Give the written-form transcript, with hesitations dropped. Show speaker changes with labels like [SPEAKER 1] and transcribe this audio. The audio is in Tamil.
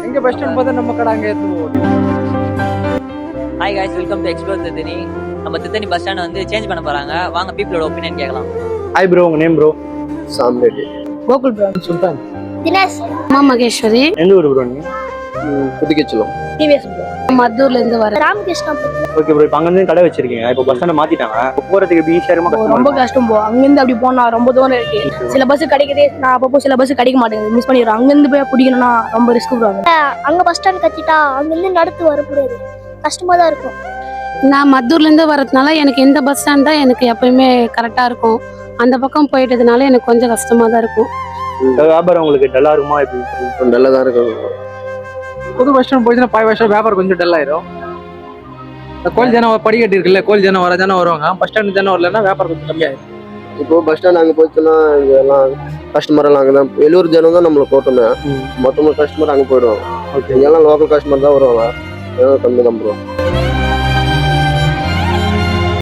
[SPEAKER 1] எங்க பஸ் ஸ்டாண்ட் பார்த்தா நம்ம கடை அங்கே ஏற்றுவோம்.
[SPEAKER 2] Hi guys, welcome to explore Thithani. நம்ம தித்தனி பஸ் ஸ்டாண்ட் வந்து சேஞ்ச் பண்ண போறாங்க. வாங்க பீப்புளோட ஒப்பீனியன் கேட்கலாம்.
[SPEAKER 3] ஹாய் ப்ரோ, உங்க name bro?
[SPEAKER 4] Samreddy.
[SPEAKER 1] Gokul bro. Sultan.
[SPEAKER 5] Dinesh.
[SPEAKER 6] அம்மா மகேஸ்வரி.
[SPEAKER 3] எந்த ஊர் ப்ரோ நீங்க?
[SPEAKER 4] புதுக்கேச்சலம்.
[SPEAKER 5] TVS bro.
[SPEAKER 6] மத்தூர்ல இருந்து வரேன்.
[SPEAKER 5] ராமகிருஷ்ணா.
[SPEAKER 3] ஓகே ப்ரோ, இப்போ அங்கேருந்து கடை வச்சிருக்கீங்க. இப்போ பஸ் ஸ்டாண்ட் மாத்திட்டாங்க. போறதுக்கு எப்படி ஈஸியா இருக்குமா?
[SPEAKER 6] ரொம்ப கஷ்டம் போ. அங்கிருந்து அப்படி போனா ரொம்ப தூரம் இருக்கு. சில பஸ் கிடைக்குது, நான் அப்பப்போ சில பஸ் கிடைக்க மாட்டேங்குது, மிஸ் பண்ணிடுறோம். அங்கிருந்து போய் பிடிக்கணும்னா ரொம்ப ரிஸ்க் ப்ரோ.
[SPEAKER 5] அங்க பஸ் ஸ்டாண்ட் கட்டிட்டா அங்கிருந்து நடத்து வர முடியாது, கஷ்டமா தான் இருக்கும்.
[SPEAKER 6] நான் மத்தூர்ல இருந்து வரதுனால எனக்கு இந்த பஸ் ஸ்டாண்ட் தான் எனக்கு எப்பயுமே கரெக்டா இருக்கும். அந்த பக்கம் போயிட்டதுனால எனக்கு கொஞ்சம் கஷ்டமா தான் இருக்கும்.
[SPEAKER 3] வியாபாரம் உங்களுக்கு டல்லா இருக்குமா? எப்படி
[SPEAKER 4] நல்லா தான் இருக்கும்.
[SPEAKER 1] புது பஸ் ஸ்டாண்ட் போயிடுச்சுன்னா பாய் வருஷம் வியாபாரம் கொஞ்சம் டல் ஆயிரும். இந்த கோயில் ஜனம் படிக்கட்டு இருக்குல்ல, கோயில் ஜனம் வர ஜனம் வருவாங்க. பஸ் ஸ்டாண்ட் ஜனம் வரலன்னா வியாபாரம் கொஞ்சம் கம்மியாயிரும்.
[SPEAKER 4] இப்போ பஸ் ஸ்டாண்ட் அங்கே போச்சுன்னா இங்க எல்லாம் கஸ்டமர் எல்லாம் அங்கே தான், வெளியூர் ஜனம் தான் நம்மளை போட்டோமே. மொத்தமாக கஸ்டமர் அங்கே போயிடுவாங்க. இங்கெல்லாம் லோக்கல் கஸ்டமர் தான் வருவாங்க. கம்மி தான் ப்ரோ.